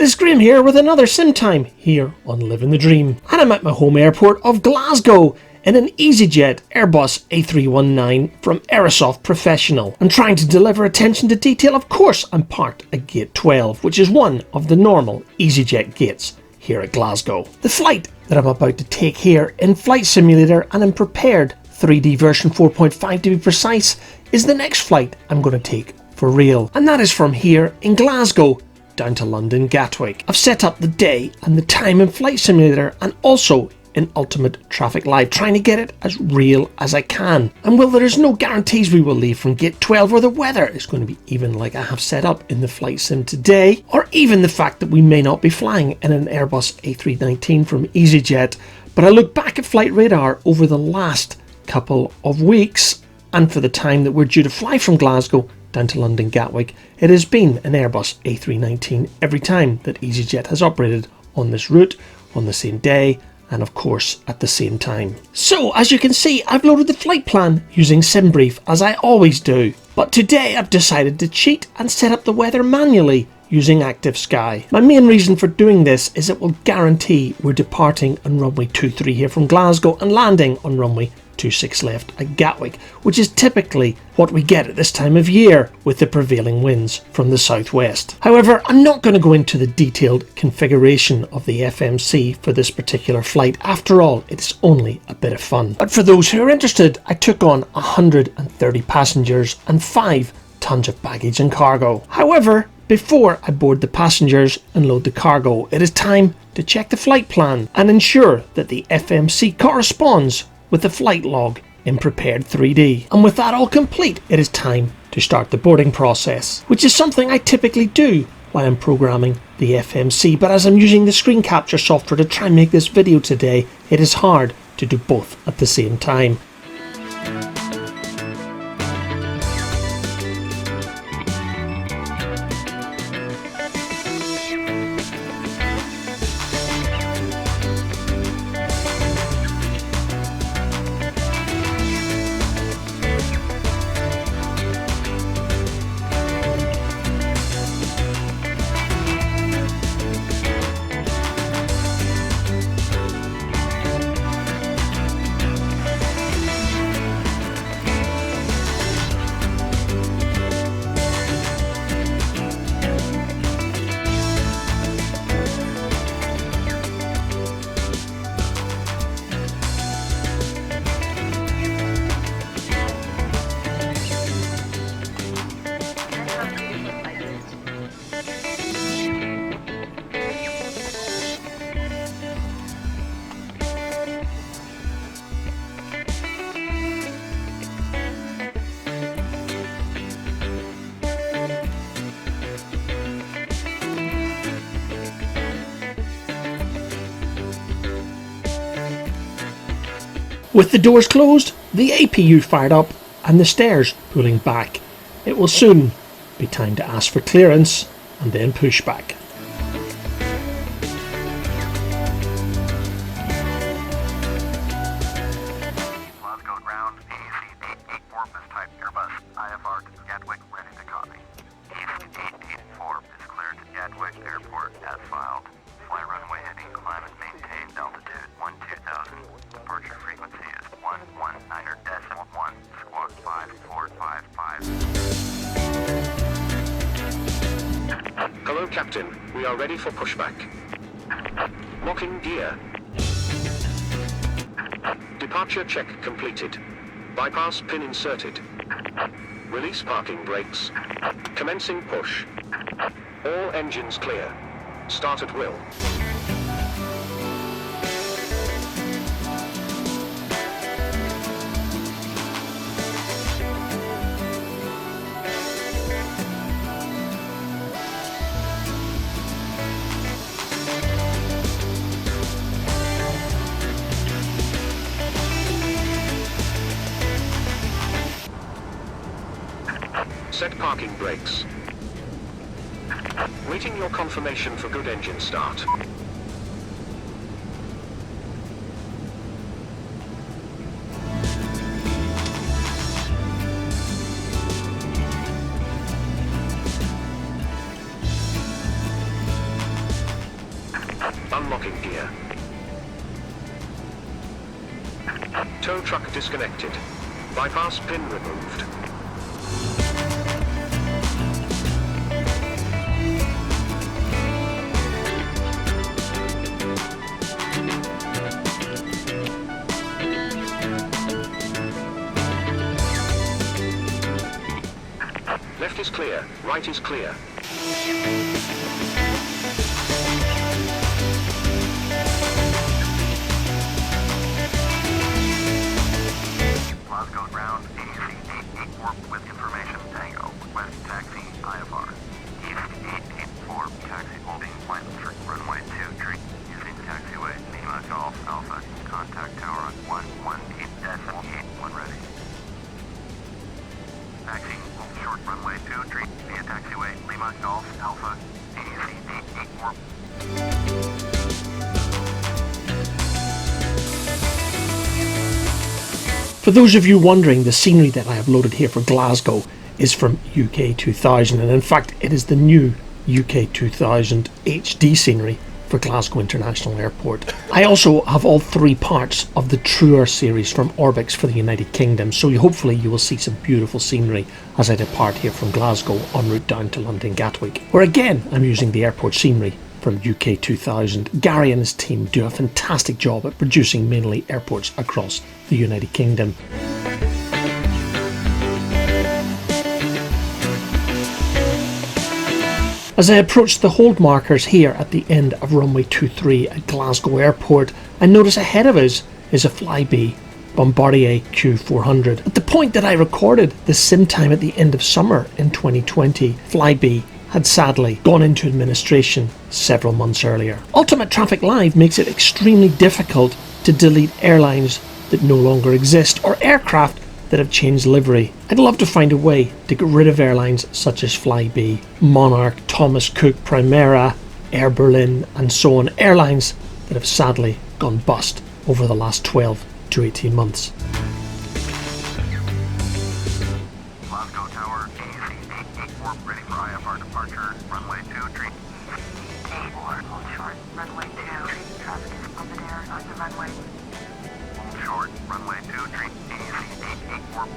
It is Graham here with another sim time here on Living the Dream, and I'm at my home airport of Glasgow in an EasyJet Airbus A319 from Aerosoft Professional, and trying to deliver attention to detail. Of course, I'm parked at gate 12, which is one of the normal EasyJet gates here at Glasgow. The flight that I'm about to take here in Flight Simulator and in prepared 3D version 4.5 to be precise is the next flight I'm going to take for real, and that is from here in Glasgow down to London Gatwick. I've set up the day and the time in Flight Simulator and also in Ultimate Traffic Live, trying to get it as real as I can. And while there is no guarantees we will leave from gate 12 or the weather is going to be even like I have set up in the flight sim today, or even the fact that we may not be flying in an Airbus A319 from EasyJet, but I look back at Flight Radar over the last couple of weeks, and for the time that we're due to fly from Glasgow down to London Gatwick, it has been an Airbus A319 every time that EasyJet has operated on this route, on the same day, and of course at the same time. So as you can see, I've loaded the flight plan using SimBrief as I always do, but today I've decided to cheat and set up the weather manually using Active Sky. My main reason for doing this is it will guarantee we're departing on runway 23 here from Glasgow and landing on runway 26 left at Gatwick, which is typically what we get at this time of year with the prevailing winds from the southwest. However, I'm not going to go into the detailed configuration of the FMC for this particular flight. After all, it's only a bit of fun. But for those who are interested, I took on 130 passengers and 5 tons of baggage and cargo. However, before I board the passengers and load the cargo, it is time to check the flight plan and ensure that the FMC corresponds with the flight log in prepared 3D. And with that all complete, it is time to start the boarding process, which is something I typically do while I'm programming the FMC, but as I'm using the screen capture software to try and make this video today, it is hard to do both at the same time. With the doors closed, the APU fired up and the stairs pulling back, it will soon be time to ask for clearance and then push back. Glasgow ground, EZY884 is type Airbus IFR to Gatwick, ready to copy. EZY884 is cleared to Gatwick Airport as filed. Fly runway heading, climb and maintain altitude 12,000. Departure frequency is 119.1, squawk 5455. Hello, Captain. We are ready for pushback. Locking gear. Departure check completed. Bypass pin inserted. Release parking brakes. Commencing push. All engines clear. Start at will. Set parking brakes. Waiting your confirmation for good engine start. Unlocking gear. Tow truck disconnected. Bypass pin removed. Left is clear, right is clear. Glasgow ground, EZY884 with information Tango. Request taxi IFR. EZY884 taxi holding flight for runway 23 using taxiway Lima Golf Alpha. Contact tower on 118.8 ready. Taxi hold short runway 23 via taxiway Lima Golf Alpha. EZY884. For those of you wondering, the scenery that I have loaded here for Glasgow is from UK 2000, and in fact it is the new UK 2000 HD scenery for Glasgow International Airport. I also have all three parts of the Truer series from Orbix for the United Kingdom, so hopefully you will see some beautiful scenery as I depart here from Glasgow en route down to London Gatwick, where again I'm using the airport scenery from UK 2000. Gary and his team do a fantastic job at producing mainly airports across the United Kingdom. As I approach the hold markers here at the end of runway 23 at Glasgow Airport, I notice ahead of us is a Flybe Bombardier Q400. At the point that I recorded the sim time at the end of summer in 2020, Flybe had sadly gone into administration several months earlier. Ultimate Traffic Live makes it extremely difficult to delete airlines that no longer exist or aircraft that have changed livery. I'd love to find a way to get rid of airlines such as Flybe, Monarch, Thomas Cook, Primera, Air Berlin and so on, airlines that have sadly gone bust over the last 12 to 18 months. Glasgow Tower, EZY884 ready for IFR departure. Runway 23. EZY884, hold short. Runway 23. Traffic is on the air on the runway. Hold short. Runway 23. EZY884.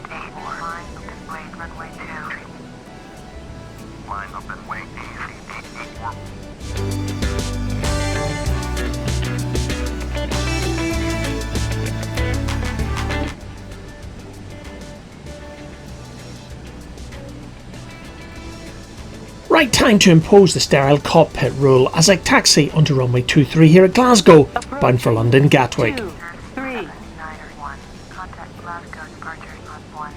EZY884. Line up and wait. Runway 23. Line up and wait. EZY884. Right time to impose the sterile cockpit rule as I taxi onto runway 23 here at Glasgow, bound for London Gatwick. 2, 3. Niner 1. Contact Glasgow departure on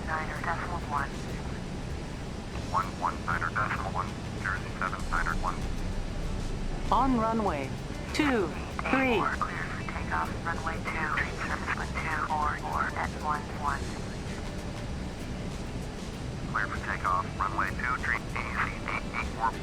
11.9.1. 11.9.1. Jersey 7 Niner 1. On runway 2, 3. Clear for takeoff. Runway 2. Service wind 2 or at 11. Clear for takeoff. Runway 23. EZY884.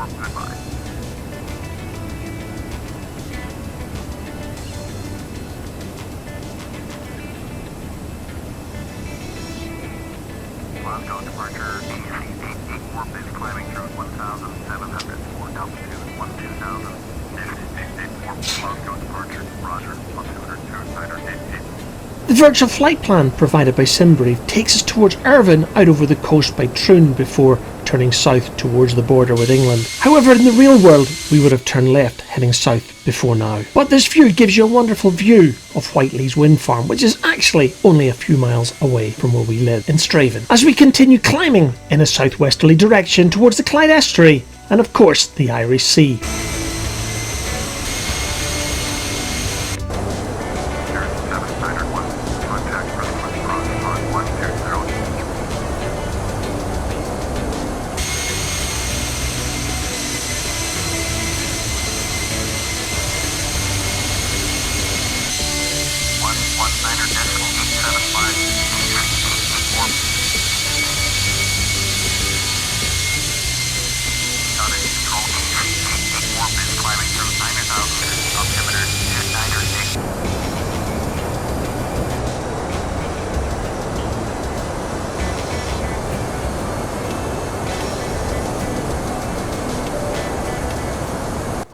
Goodbye. Glasgow departure EZY884 is climbing through 1,700 for altitude 12,000. 884 Glasgow departure. Roger. 1202 Niner 88. The virtual flight plan provided by SimBrief takes us towards Irvine out over the coast by Troon before turning south towards the border with England. However, in the real world we would have turned left heading south before now. But this view gives you a wonderful view of Whiteley's wind farm, which is actually only a few miles away from where we live in Straven. As we continue climbing in a southwesterly direction towards the Clyde Estuary and of course the Irish Sea.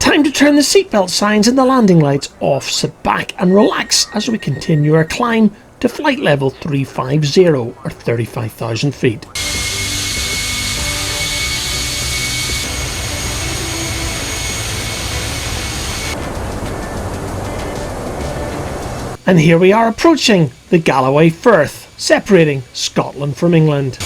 Time to turn the seatbelt signs and the landing lights off, sit back and relax as we continue our climb to flight level 350 or 35,000 feet. And here we are approaching the Galloway Firth, separating Scotland from England.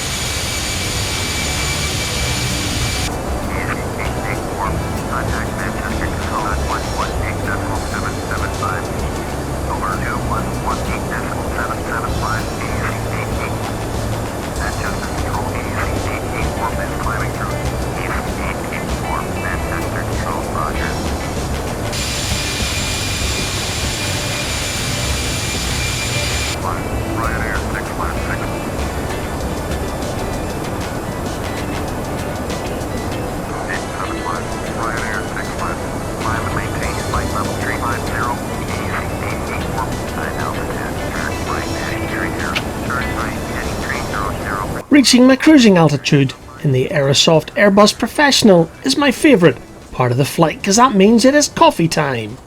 Reaching my cruising altitude in the Aerosoft Airbus Professional is my favourite part of the flight because that means it is coffee time.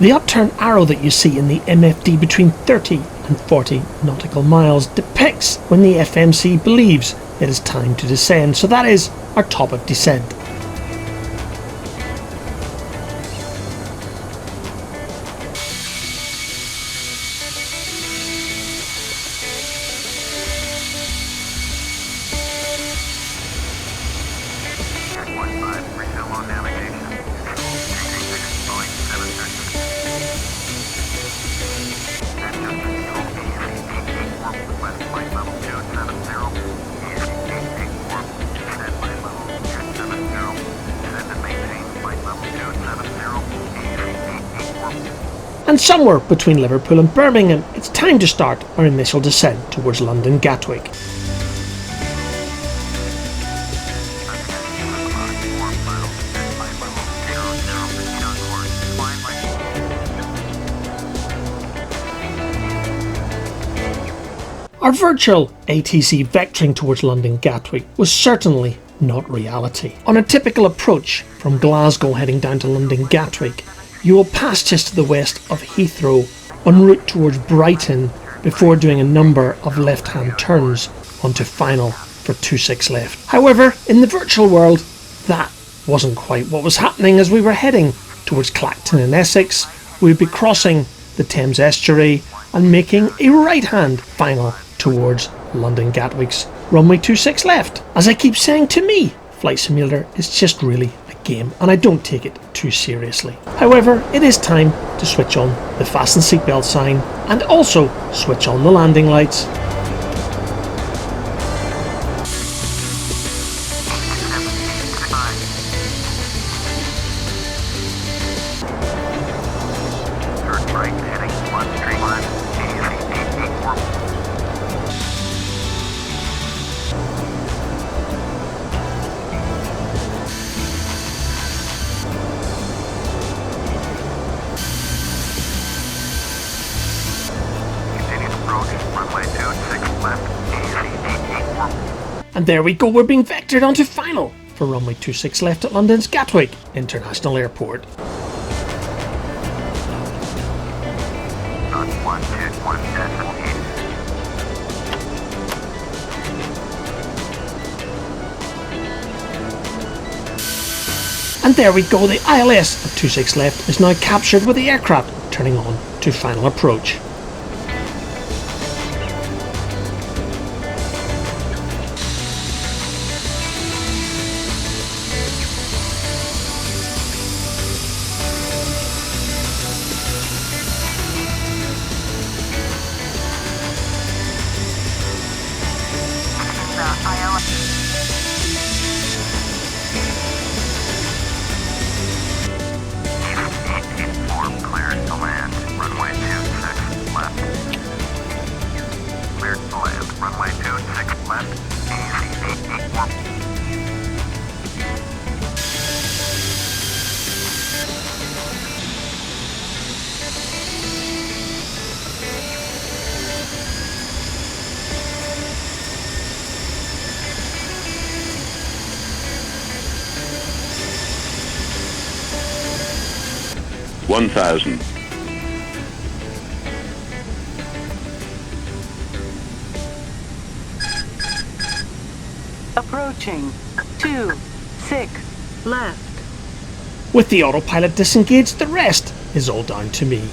The upturn arrow that you see in the MFD between 30 and 40 nautical miles depicts when the FMC believes it is time to descend, so that is our top of descent. And somewhere between Liverpool and Birmingham, it's time to start our initial descent towards London Gatwick. Our virtual ATC vectoring towards London Gatwick was certainly not reality. On a typical approach from Glasgow heading down to London Gatwick, you will pass just to the west of Heathrow en route towards Brighton before doing a number of left-hand turns onto final for 26 left. However, in the virtual world, that wasn't quite what was happening. As we were heading towards Clacton in Essex, we would be crossing the Thames estuary and making a right-hand final towards London Gatwick's runway 26 left. As I keep saying, to me, Flight Simulator is just really game and I don't take it too seriously. However, it is time to switch on the fasten seatbelt sign and also switch on the landing lights. And there we go, we're being vectored onto final for runway 26 left at London's Gatwick International Airport. And there we go, the ILS at 26 left is now captured with the aircraft turning on to final approach. EZY884 cleared to land. Runway 26 left. Cleared to land. Runway 26 left. EZY884. One thousand. Approaching. 26 left. With the autopilot disengaged, the rest is all down to me.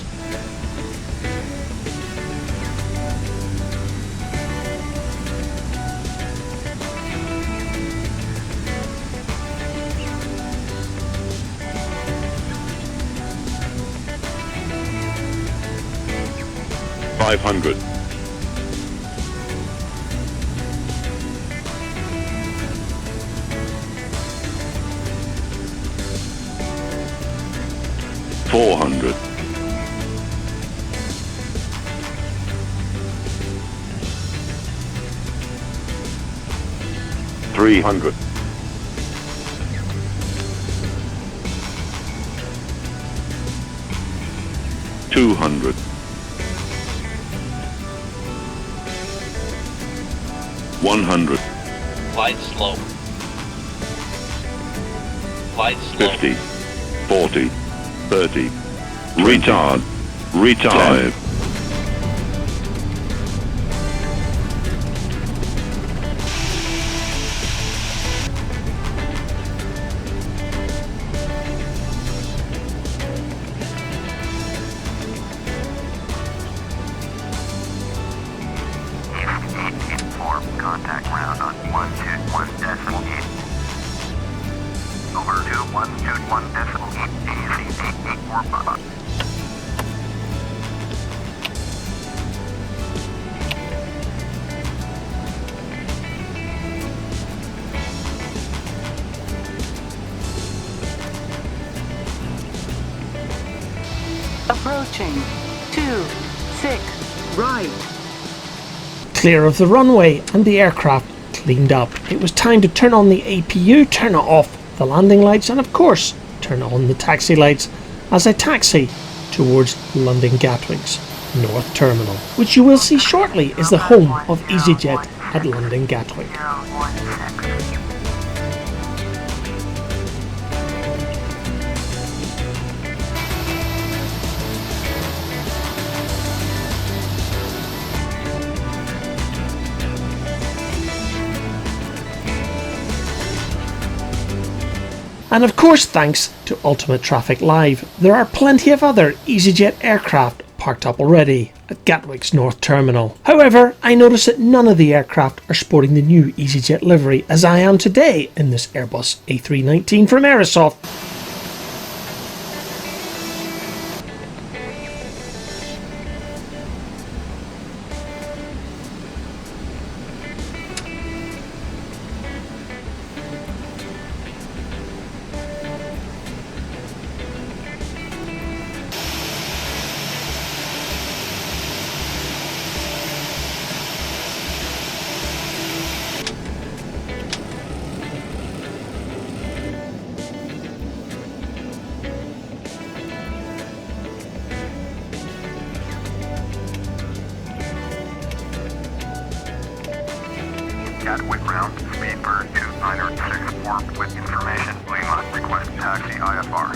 500. 400. 300. 200. 100. Flight slow. Flight slow. 50. 40. 30. Retard. Retard. 10. Contact ground on 121.8. Over to 121.8. EZY884. Approaching. 26 right. Clear of the runway and the aircraft cleaned up. It was time to turn on the APU, turn off the landing lights, and of course turn on the taxi lights as I taxi towards London Gatwick's North Terminal, which you will see shortly is the home of EasyJet at London Gatwick. 016. And of course, thanks to Ultimate Traffic Live, there are plenty of other EasyJet aircraft parked up already at Gatwick's North Terminal. However, I notice that none of the aircraft are sporting the new EasyJet livery as I am today in this Airbus A319 from Aerosoft. Gatwick ground, speed bird 2964 with information. Liv'n, request taxi IFR.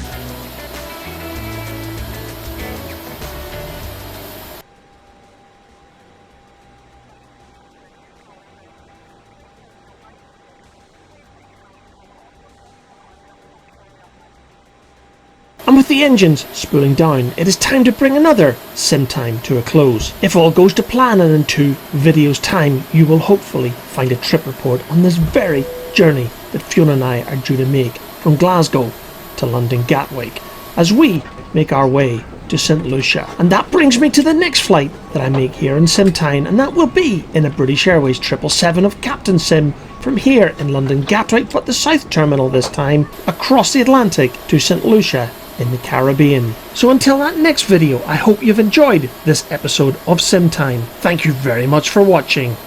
And with the engines spooling down, it is time to bring another sim time to a close. If all goes to plan, and in 2 videos time you will hopefully find a trip report on this very journey that Fiona and I are due to make from Glasgow to London Gatwick as we make our way to St Lucia. And that brings me to the next flight that I make here in Simtown, and that will be in a British Airways 777 of Captain Sim from here in London Gatwick, but the South Terminal this time, across the Atlantic to St Lucia in the Caribbean. So until that next video, I hope you've enjoyed this episode of Simtime. Thank you very much for watching.